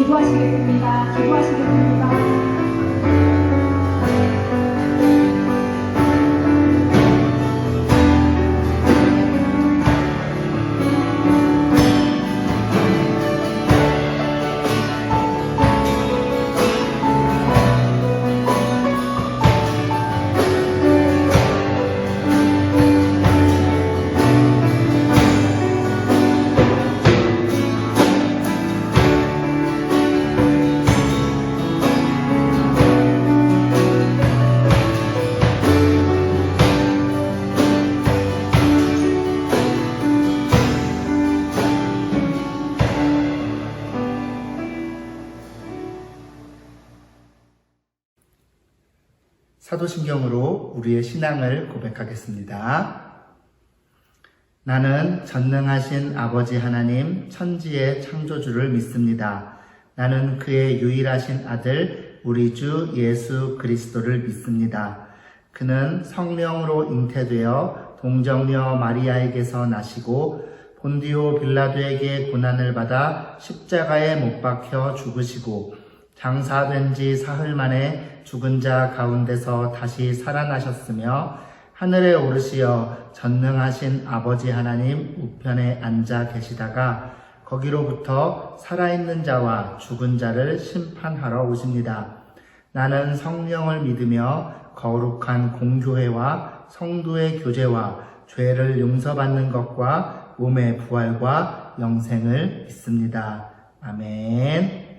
기도하시겠습니다. 기도하시겠습니다. 사도신경으로 우리의 신앙을 고백하겠습니다. 나는 전능하신 아버지 하나님 천지의 창조주를 믿습니다. 나는 그의 유일하신 아들 우리 주 예수 그리스도를 믿습니다. 그는 성령으로 잉태되어 동정녀 마리아에게서 나시고 본디오 빌라도에게 고난을 받아 십자가에 못 박혀 죽으시고 장사된 지 사흘 만에 죽은 자 가운데서 다시 살아나셨으며 하늘에 오르시어 전능하신 아버지 하나님 우편에 앉아 계시다가 거기로부터 살아있는 자와 죽은 자를 심판하러 오십니다. 나는 성령을 믿으며 거룩한 공교회와 성도의 교제와 죄를 용서받는 것과 몸의 부활과 영생을 믿습니다. 아멘.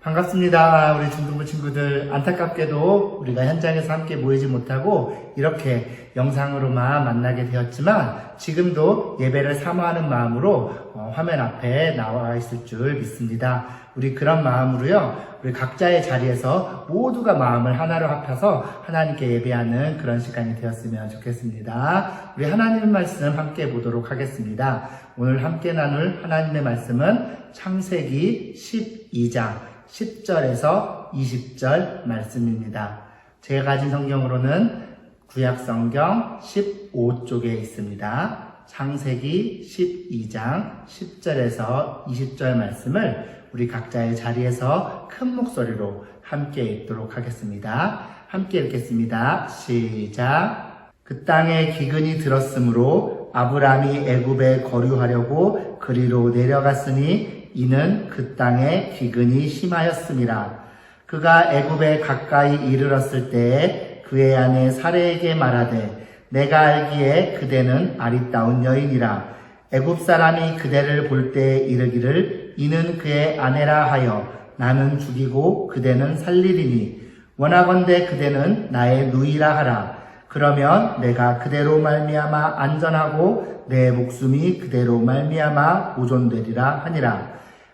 반갑습니다. 우리 중등부 친구들. 안타깝게도 우리가 현장에서 함께 모이지 못하고 이렇게 영상으로만 만나게 되었지만 지금도 예배를 사모하는 마음으로 화면 앞에 나와 있을 줄 믿습니다. 우리 그런 마음으로요, 우리 각자의 자리에서 모두가 마음을 하나로 합해서 하나님께 예배하는 그런 시간이 되었으면 좋겠습니다. 우리 하나님의 말씀 함께 보도록 하겠습니다. 오늘 함께 나눌 하나님의 말씀은 창세기 12장 10절에서 20절 말씀입니다. 제가 가진 성경으로는 구약성경 15쪽에 있습니다. 창세기 12장 10절에서 20절 말씀을 우리 각자의 자리에서 큰 목소리로 함께 읽도록 하겠습니다. 함께 읽겠습니다. 시작. 그 땅에 기근이 들었으므로 아브람이 애굽에 거류하려고 그리로 내려갔으니 이는 그 땅에 기근이 심하였음이라. 그가 애굽에 가까이 이르렀을 때에 그의 아내 사레에게 말하되 내가 알기에 그대는 아리따운 여인이라. 애굽 사람이 그대를 볼 때에 이르기를 이는 그의 아내라 하여 나는 죽이고 그대는 살리리니 원하건대 그대는 나의 누이라 하라. 그러면 내가 그대로 말미암아 안전하고 내 목숨이 그대로 말미암아 보존되리라 하니라.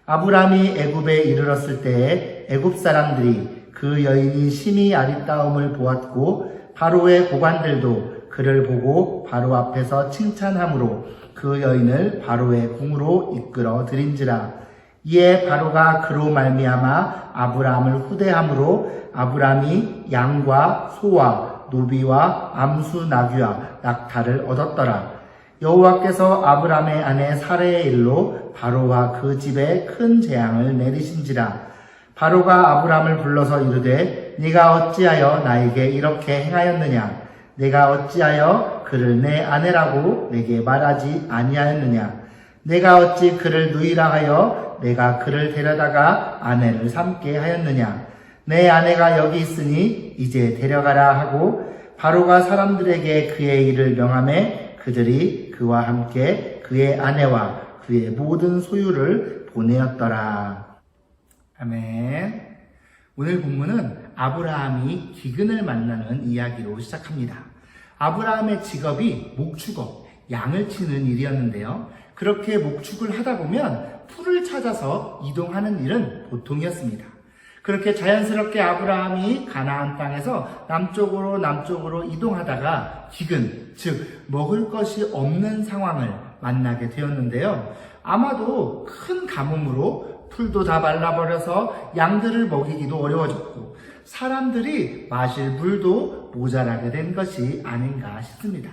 아브람이 애굽에 이르렀을 때에 애굽 사람들이 그 여인이 심히 아리따움을 보았고 바로의 고관들도 그를 보고 바로 앞에서 칭찬함으로 그 여인을 바로의 궁으로 이끌어 들인지라. 이에 바로가 그로 말미암아 아브람을 후대함으로 아브람이 양과 소와 노비와 암수 나귀와 낙타를 얻었더라. 여호와께서 아브람의 아내 사레의 일로 바로와 그 집에 큰 재앙을 내리신지라. 바로가 아브람을 불러서 이르되 네가 어찌하여 나에게 이렇게 행하였느냐? 내가 어찌하여 그를 내 아내라고 내게 말하지 아니하였느냐? 내가 어찌 그를 누이라 하여 내가 그를 데려다가 아내를 삼게 하였느냐? 내 아내가 여기 있으니 이제 데려가라 하고 바로가 사람들에게 그의 일을 명하매 그들이 그와 함께 그의 아내와 그의 모든 소유를 보내었더라. 아멘. 오늘 본문은 아브라함이 기근을 만나는 이야기로 시작합니다. 아브라함의 직업이 목축업, 양을 치는 일이었는데요. 그렇게 목축을 하다 보면 풀을 찾아서 이동하는 일은 보통이었습니다. 그렇게 자연스럽게 아브라함이 가나안 땅에서 남쪽으로 이동하다가 기근, 즉 먹을 것이 없는 상황을 만나게 되었는데요. 아마도 큰 가뭄으로 풀도 다 말라버려서 양들을 먹이기도 어려워졌고 사람들이 마실 물도 모자라게 된 것이 아닌가 싶습니다.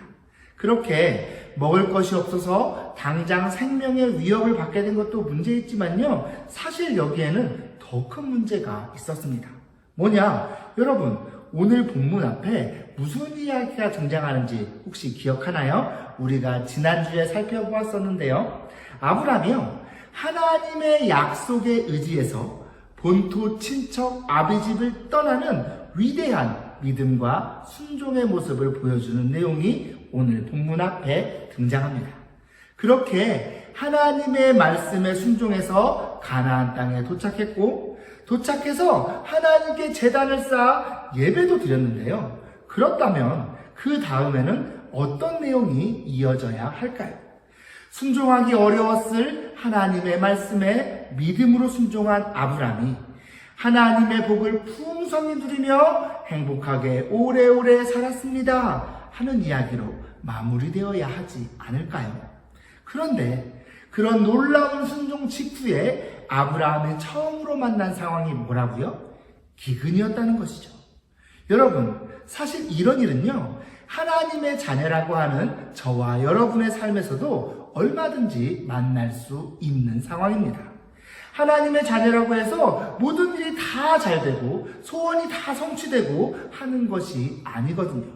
그렇게 먹을 것이 없어서 당장 생명의 위협을 받게 된 것도 문제있지만요, 사실 여기에는 더 큰 문제가 있었습니다. 뭐냐? 여러분, 오늘 본문 앞에 무슨 이야기가 등장하는지 혹시 기억하나요? 우리가 지난주에 살펴보았었는데요. 아브라함이요, 하나님의 약속에 의지해서 본토 친척 아비집을 떠나는 위대한 믿음과 순종의 모습을 보여주는 내용이 오늘 본문 앞에 등장합니다. 그렇게 하나님의 말씀에 순종해서 가나안 땅에 도착했고, 도착해서 하나님께 제단을 쌓아 예배도 드렸는데요. 그렇다면 그 다음에는 어떤 내용이 이어져야 할까요? 순종하기 어려웠을 하나님의 말씀에 믿음으로 순종한 아브라함이 하나님의 복을 풍성히 누리며 행복하게 오래오래 살았습니다 하는 이야기로 마무리되어야 하지 않을까요? 그런데 그런 놀라운 순종 직후에 아브라함이 처음으로 만난 상황이 뭐라고요? 기근이었다는 것이죠. 여러분, 사실 이런 일은요, 하나님의 자녀라고 하는 저와 여러분의 삶에서도 얼마든지 만날 수 있는 상황입니다. 하나님의 자녀라고 해서 모든 일이 다 잘 되고 소원이 다 성취되고 하는 것이 아니거든요.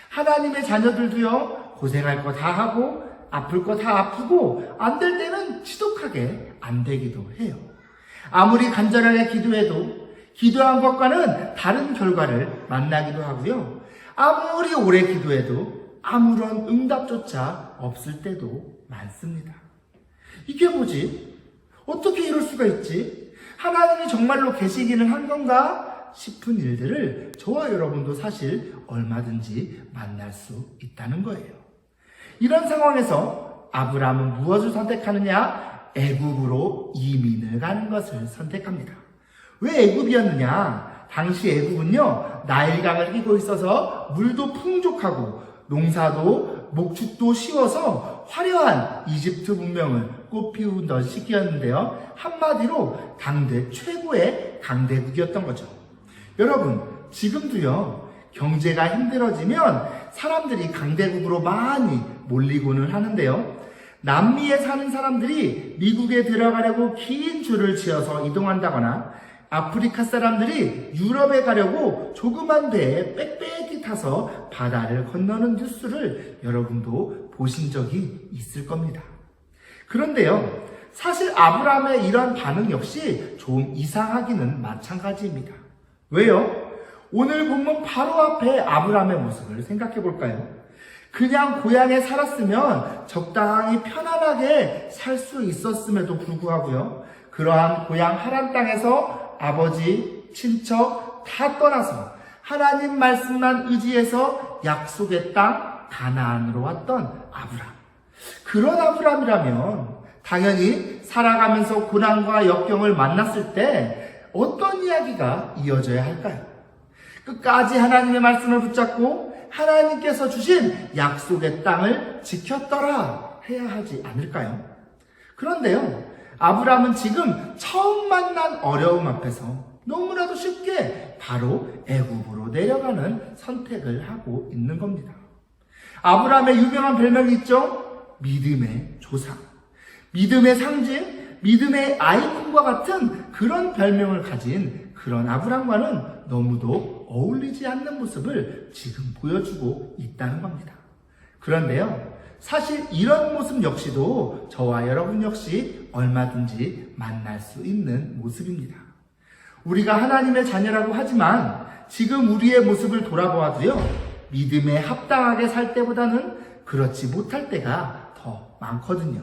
하나님의 자녀들도요, 고생할 거 다 하고 아플 거 다 아프고 안 될 때는 지독하게 안 되기도 해요. 아무리 간절하게 기도해도 기도한 것과는 다른 결과를 만나기도 하고요. 아무리 오래 기도해도 아무런 응답조차 없을 때도 많습니다. 이게 뭐지? 어떻게 이럴 수가 있지? 하나님이 정말로 계시기는 한 건가 싶은 일들을 저와 여러분도 사실 얼마든지 만날 수 있다는 거예요. 이런 상황에서 아브라함은 무엇을 선택하느냐? 애굽으로 이민을 가는 것을 선택합니다. 왜 애굽이었느냐? 당시 애굽은요, 나일강을 끼고 있어서 물도 풍족하고 농사도 목축도 쉬워서 화려한 이집트 문명을 꽃피우던 시기였는데요. 한마디로 당대 최고의 강대국이었던 거죠. 여러분, 지금도요, 경제가 힘들어지면 사람들이 강대국으로 많이 몰리고는 하는데요. 남미에 사는 사람들이 미국에 들어가려고 긴 줄을 지어서 이동한다거나 아프리카 사람들이 유럽에 가려고 조그만 배에 빽빽이 타서 바다를 건너는 뉴스를 여러분도 보신 적이 있을 겁니다. 그런데요, 사실 아브라함의 이런 반응 역시 좀 이상하기는 마찬가지입니다. 왜요? 오늘 본문 바로 앞에 아브라함의 모습을 생각해 볼까요? 그냥 고향에 살았으면 적당히 편안하게 살 수 있었음에도 불구하고요, 그러한 고향 하란 땅에서 아버지, 친척 다 떠나서 하나님 말씀만 의지해서 약속의 땅 가나안으로 왔던 아브라함. 그런 아브라함이라면 당연히 살아가면서 고난과 역경을 만났을 때 어떤 이야기가 이어져야 할까요? 끝까지 하나님의 말씀을 붙잡고 하나님께서 주신 약속의 땅을 지켰더라 해야 하지 않을까요? 그런데요, 아브라함은 지금 처음 만난 어려움 앞에서 너무나도 쉽게 바로 애굽으로 내려가는 선택을 하고 있는 겁니다. 아브라함의 유명한 별명이 있죠? 믿음의 조상, 믿음의 상징, 믿음의 아이콘과 같은 그런 별명을 가진 그런 아브라함과는 너무도 어울리지 않는 모습을 지금 보여주고 있다는 겁니다. 그런데요, 사실 이런 모습 역시도 저와 여러분 역시 얼마든지 만날 수 있는 모습입니다. 우리가 하나님의 자녀라고 하지만 지금 우리의 모습을 돌아보아도요, 믿음에 합당하게 살 때보다는 그렇지 못할 때가 더 많거든요.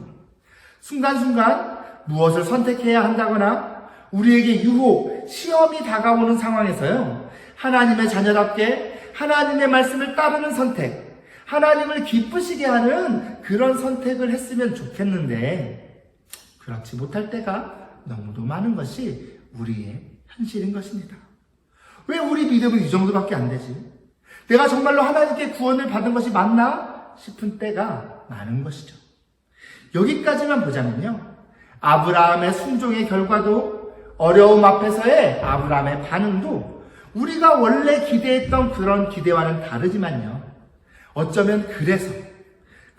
순간순간 무엇을 선택해야 한다거나 우리에게 유혹, 시험이 다가오는 상황에서요, 하나님의 자녀답게 하나님의 말씀을 따르는 선택, 하나님을 기쁘시게 하는 그런 선택을 했으면 좋겠는데 그렇지 못할 때가 너무도 많은 것이 우리의 현실인 것입니다. 왜 우리 믿음은 이 정도밖에 안 되지? 내가 정말로 하나님께 구원을 받은 것이 맞나 싶은 때가 많은 것이죠. 여기까지만 보자면요, 아브라함의 순종의 결과도 어려움 앞에서의 아브라함의 반응도 우리가 원래 기대했던 그런 기대와는 다르지만요, 어쩌면 그래서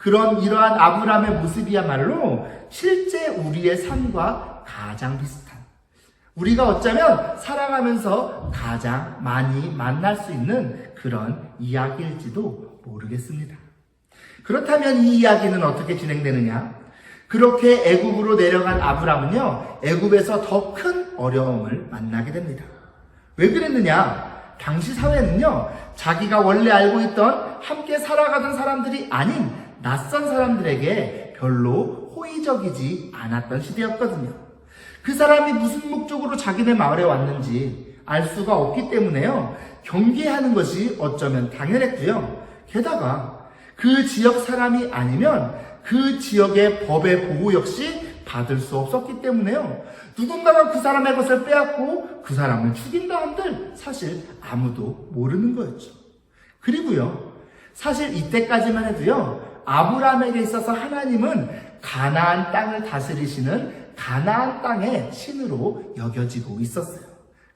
이러한 아브라함의 모습이야말로 실제 우리의 삶과 가장 비슷한, 우리가 어쩌면 살아가면서 가장 많이 만날 수 있는 그런 이야기일지도 모르겠습니다. 그렇다면 이 이야기는 어떻게 진행되느냐? 그렇게 애굽으로 내려간 아브라함은요, 애굽에서 더 큰 어려움을 만나게 됩니다. 왜 그랬느냐? 당시 사회는요, 자기가 원래 알고 있던 함께 살아가던 사람들이 아닌 낯선 사람들에게 별로 호의적이지 않았던 시대였거든요. 그 사람이 무슨 목적으로 자기네 마을에 왔는지 알 수가 없기 때문에요, 경계하는 것이 어쩌면 당연했고요. 게다가 그 지역 사람이 아니면 그 지역의 법의 보호 역시 받을 수 없었기 때문에요, 누군가가 그 사람의 것을 빼앗고 그 사람을 죽인다 한들 사실 아무도 모르는 거였죠. 그리고요, 사실 이때까지만 해도요, 아브라함에게 있어서 하나님은 가나안 땅을 다스리시는 가나안 땅의 신으로 여겨지고 있었어요.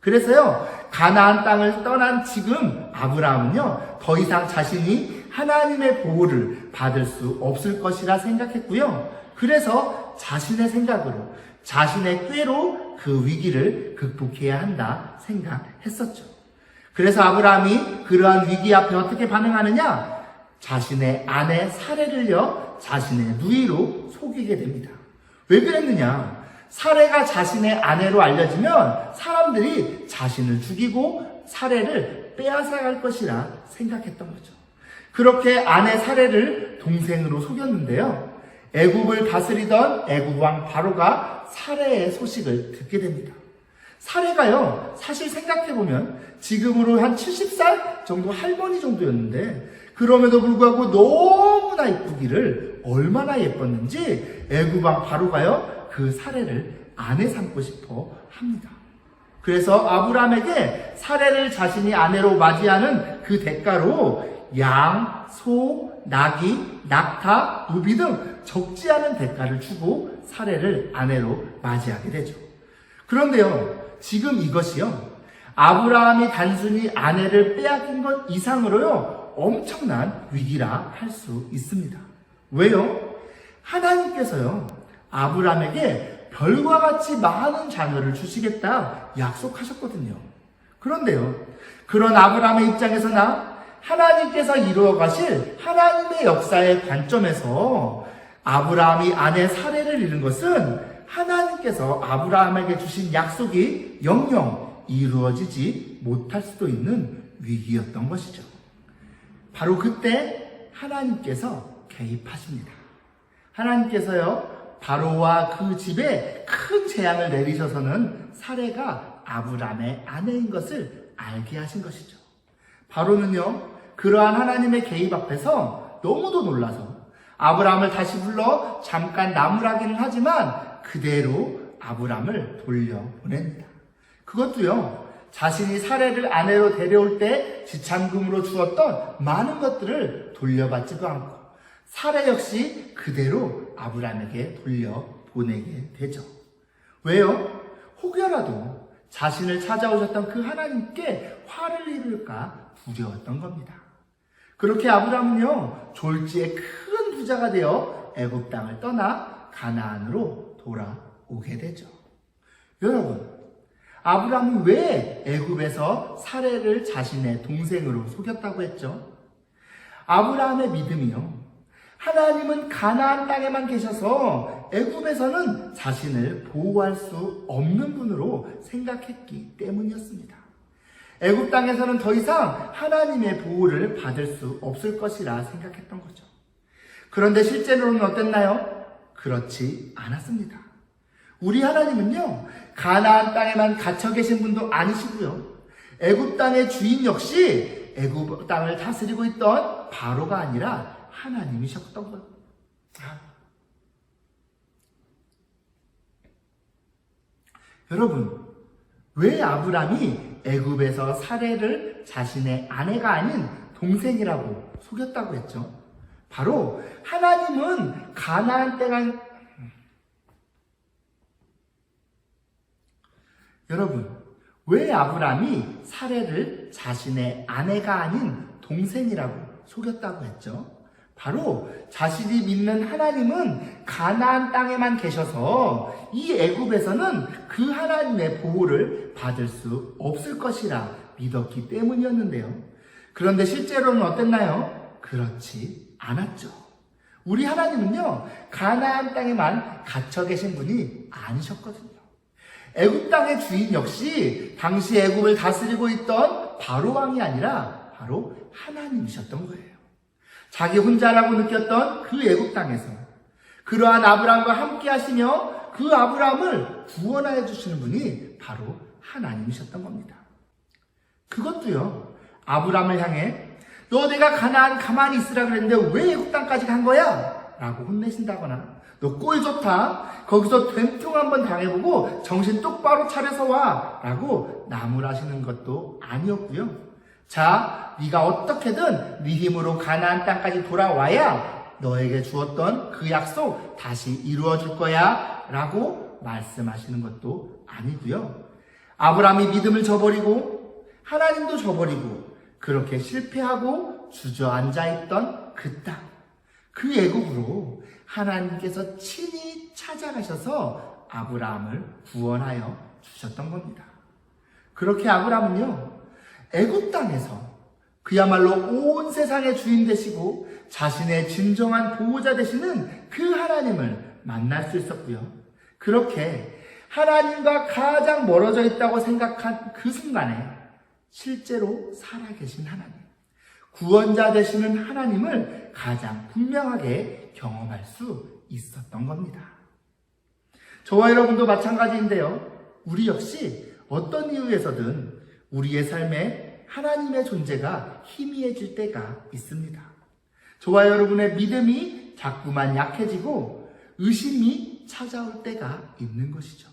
그래서요, 가나안 땅을 떠난 지금 아브라함은요, 더 이상 자신이 하나님의 보호를 받을 수 없을 것이라 생각했고요. 그래서 자신의 생각으로, 자신의 꾀로 그 위기를 극복해야 한다 생각했었죠. 그래서 아브라함이 그러한 위기 앞에 어떻게 반응하느냐? 자신의 아내 사레를요, 자신의 누이로 속이게 됩니다. 왜 그랬느냐? 사레가 자신의 아내로 알려지면 사람들이 자신을 죽이고 사레를 빼앗아갈 것이라 생각했던 거죠. 그렇게 아내 사레를 동생으로 속였는데요, 애굽을 다스리던 애굽 왕 바로가 사레의 소식을 듣게 됩니다. 사레가요, 사실 생각해보면 지금으로 한 70살 정도 할머니 정도였는데, 그럼에도 불구하고 너무나 이쁘기를, 얼마나 예뻤는지 애굽 왕 바로가요, 그 사레를 아내 삼고 싶어 합니다. 그래서 아브라함에게 사레를 자신이 아내로 맞이하는 그 대가로 양, 소, 나귀, 낙타, 노비 등 적지 않은 대가를 주고 사레를 아내로 맞이하게 되죠. 그런데요, 지금 이것이요, 아브라함이 단순히 아내를 빼앗긴 것 이상으로요, 엄청난 위기라 할 수 있습니다. 왜요? 하나님께서요, 아브라함에게 별과 같이 많은 자녀를 주시겠다 약속하셨거든요. 그런데요, 그런 아브라함의 입장에서나 하나님께서 이루어 가실 하나님의 역사의 관점에서 아브라함이 아내 사레를 잃은 것은 하나님께서 아브라함에게 주신 약속이 영영 이루어지지 못할 수도 있는 위기였던 것이죠. 바로 그때 하나님께서 개입하십니다. 하나님께서요, 바로와 그 집에 큰 재앙을 내리셔서는 사레가 아브라함의 아내인 것을 알게 하신 것이죠. 바로는요, 그러한 하나님의 개입 앞에서 너무도 놀라서 아브라함을 다시 불러 잠깐 나무라기는 하지만 그대로 아브라함을 돌려보냅니다. 그것도요, 자신이 사레를 아내로 데려올 때 지참금으로 주었던 많은 것들을 돌려받지도 않고 사레 역시 그대로 아브라함에게 돌려보내게 되죠. 왜요? 혹여라도 자신을 찾아오셨던 그 하나님께 화를 입을까 두려웠던 겁니다. 그렇게 아브라함은요, 졸지에 큰 부자가 되어 애굽 땅을 떠나 가나안으로 돌아오게 되죠. 여러분, 아브라함은 왜 애굽에서 사레를 자신의 동생으로 속였다고 했죠? 아브라함의 믿음이요, 하나님은 가나안 땅에만 계셔서 애굽에서는 자신을 보호할 수 없는 분으로 생각했기 때문이었습니다. 애굽 땅에서는 더 이상 하나님의 보호를 받을 수 없을 것이라 생각했던 거죠. 그런데 실제로는 어땠나요? 그렇지 않았습니다. 우리 하나님은요, 가나안 땅에만 갇혀 계신 분도 아니시고요, 애굽 땅의 주인 역시 애굽 땅을 다스리고 있던 바로가 아니라 하나님이셨던 것. 여러분, 왜 아브람이 애굽에서 사레를 자신의 아내가 아닌 동생이라고 속였다고 했죠? 바로 하나님은 가나안 땅을, 여러분, 왜 아브람이 사레를 자신의 아내가 아닌 동생이라고 속였다고 했죠? 바로 자신이 믿는 하나님은 가나안 땅에만 계셔서 이 애굽에서는 그 하나님의 보호를 받을 수 없을 것이라 믿었기 때문이었는데요. 그런데 실제로는 어땠나요? 그렇지 않았죠. 우리 하나님은요, 가나안 땅에만 갇혀 계신 분이 아니셨거든요. 애굽 땅의 주인 역시 당시 애굽을 다스리고 있던 바로 왕이 아니라 바로 하나님이셨던 거예요. 자기 혼자라고 느꼈던 그 애굽 땅에서 그러한 아브라함과 함께 하시며 그 아브라함을 구원하여 주시는 분이 바로 하나님이셨던 겁니다. 그것도요, 아브라함을 향해 너 내가 가나안 가만히 있으라 그랬는데 왜 애굽 땅까지 간 거야? 라고 혼내신다거나 너 꼴 좋다, 거기서 된통 한번 당해보고 정신 똑바로 차려서 와 라고 나무라시는 것도 아니었고요. 자, 네가 어떻게든 네 힘으로 가나안 땅까지 돌아와야 너에게 주었던 그 약속 다시 이루어줄 거야 라고 말씀하시는 것도 아니고요. 아브라함이 믿음을 저버리고 하나님도 저버리고 그렇게 실패하고 주저앉아 있던 그 땅, 그 애굽으로 하나님께서 친히 찾아가셔서 아브라함을 구원하여 주셨던 겁니다. 그렇게 아브라함은요, 애굽 땅에서 그야말로 온 세상의 주인 되시고 자신의 진정한 보호자 되시는 그 하나님을 만날 수 있었고요. 그렇게 하나님과 가장 멀어져 있다고 생각한 그 순간에 실제로 살아계신 하나님, 구원자 되시는 하나님을 가장 분명하게 경험할 수 있었던 겁니다. 저와 여러분도 마찬가지인데요. 우리 역시 어떤 이유에서든 우리의 삶에 하나님의 존재가 희미해질 때가 있습니다. 저와 여러분의 믿음이 자꾸만 약해지고 의심이 찾아올 때가 있는 것이죠.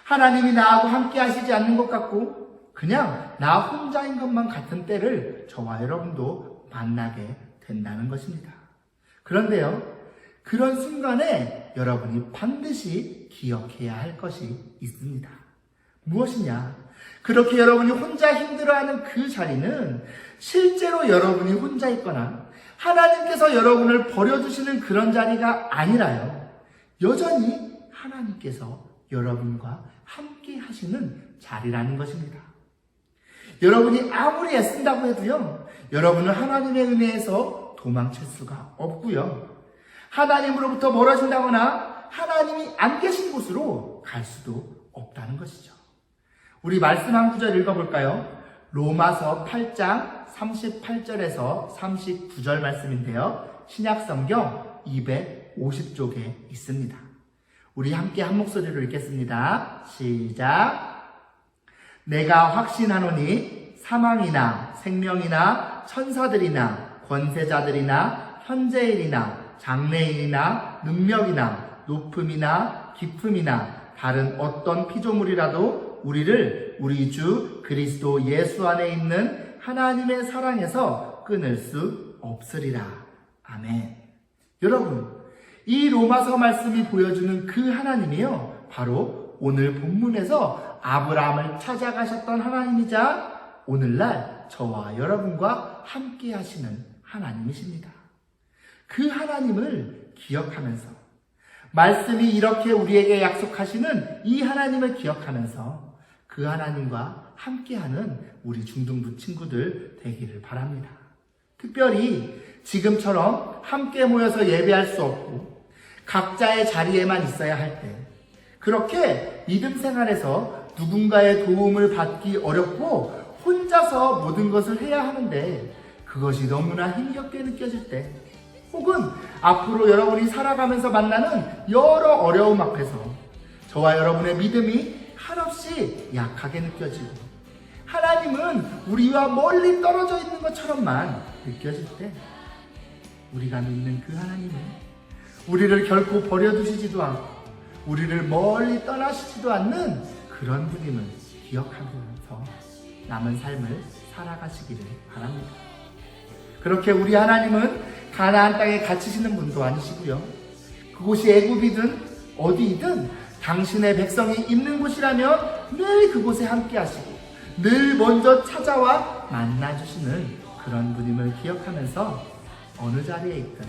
하나님이 나하고 함께 하시지 않는 것 같고 그냥 나 혼자인 것만 같은 때를 저와 여러분도 만나게 된다는 것입니다. 그런데요, 그런 순간에 여러분이 반드시 기억해야 할 것이 있습니다. 무엇이냐? 그렇게 여러분이 혼자 힘들어하는 그 자리는 실제로 여러분이 혼자 있거나 하나님께서 여러분을 버려두시는 그런 자리가 아니라요, 여전히 하나님께서 여러분과 함께 하시는 자리라는 것입니다. 여러분이 아무리 애쓴다고 해도요, 여러분은 하나님의 은혜에서 도망칠 수가 없고요, 하나님으로부터 멀어진다거나 하나님이 안 계신 곳으로 갈 수도 없다는 것이죠. 우리 말씀 한 구절 읽어볼까요? 로마서 8장 38절에서 39절 말씀인데요. 신약성경 250쪽에 있습니다. 우리 함께 한 목소리로 읽겠습니다. 시작. 내가 확신하노니 사망이나 생명이나 천사들이나 권세자들이나 현재일이나 장래일이나 능력이나 높음이나 깊음이나 다른 어떤 피조물이라도 우리를 우리 주 그리스도 예수 안에 있는 하나님의 사랑에서 끊을 수 없으리라. 아멘. 여러분, 이 로마서 말씀이 보여주는 그 하나님이요, 바로 오늘 본문에서 아브라함을 찾아가셨던 하나님이자 오늘날 저와 여러분과 함께 하시는 하나님이십니다. 그 하나님을 기억하면서, 말씀이 이렇게 우리에게 약속하시는 이 하나님을 기억하면서 그 하나님과 함께하는 우리 중등부 친구들 되기를 바랍니다. 특별히 지금처럼 함께 모여서 예배할 수 없고 각자의 자리에만 있어야 할 때, 그렇게 믿음 생활에서 누군가의 도움을 받기 어렵고 혼자서 모든 것을 해야 하는데 그것이 너무나 힘겹게 느껴질 때, 혹은 앞으로 여러분이 살아가면서 만나는 여러 어려움 앞에서 저와 여러분의 믿음이 한없이 약하게 느껴지고 하나님은 우리와 멀리 떨어져 있는 것처럼만 느껴질 때, 우리가 믿는 그 하나님은 우리를 결코 버려두시지도 않고 우리를 멀리 떠나시지도 않는 그런 분임을 기억하면서 남은 삶을 살아가시기를 바랍니다. 그렇게 우리 하나님은 가나안 땅에 갇히시는 분도 아니시고요, 그곳이 애굽이든 어디이든 당신의 백성이 있는 곳이라면 늘 그곳에 함께 하시고 늘 먼저 찾아와 만나주시는 그런 분임을 기억하면서 어느 자리에 있든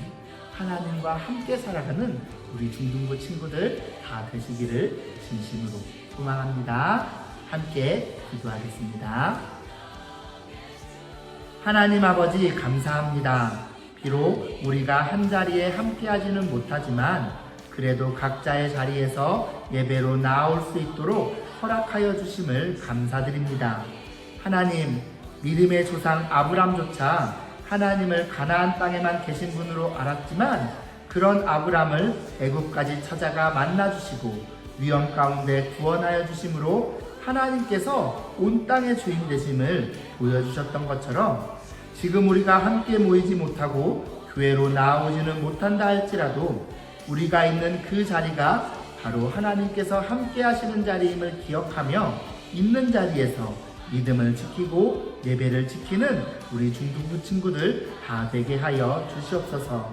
하나님과 함께 살아가는 우리 중등부 친구들 다 되시기를 진심으로 소망합니다. 함께 기도하겠습니다. 하나님 아버지 감사합니다. 비록 우리가 한자리에 함께하지는 못하지만 그래도 각자의 자리에서 예배로 나아올 수 있도록 허락하여 주심을 감사드립니다. 하나님, 믿음의 조상 아브람조차 하나님을 가나안 땅에만 계신 분으로 알았지만 그런 아브람을 애굽까지 찾아가 만나주시고 위험 가운데 구원하여 주심으로 하나님께서 온 땅의 주인 되심을 보여주셨던 것처럼 지금 우리가 함께 모이지 못하고 교회로 나아오지는 못한다 할지라도 우리가 있는 그 자리가 바로 하나님께서 함께 하시는 자리임을 기억하며 있는 자리에서 믿음을 지키고 예배를 지키는 우리 중등부 친구들 다 되게 하여 주시옵소서.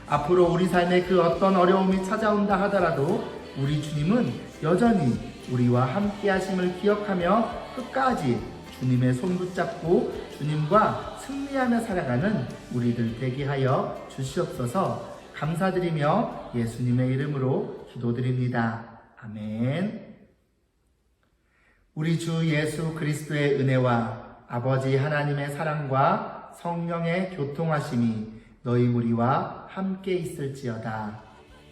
앞으로 우리 삶에 그 어떤 어려움이 찾아온다 하더라도 우리 주님은 여전히 우리와 함께 하심을 기억하며 끝까지 주님의 손 붙잡고 주님과 승리하며 살아가는 우리들 되게 하여 주시옵소서. 감사드리며 예수님의 이름으로 기도드립니다. 아멘. 우리 주 예수 그리스도의 은혜와 아버지 하나님의 사랑과 성령의 교통하심이 너희 무리와 함께 있을지어다.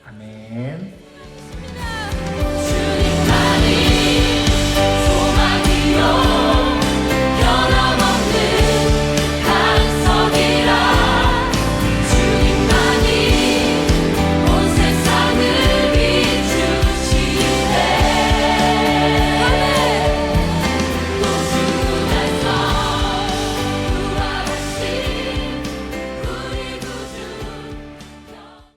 아멘.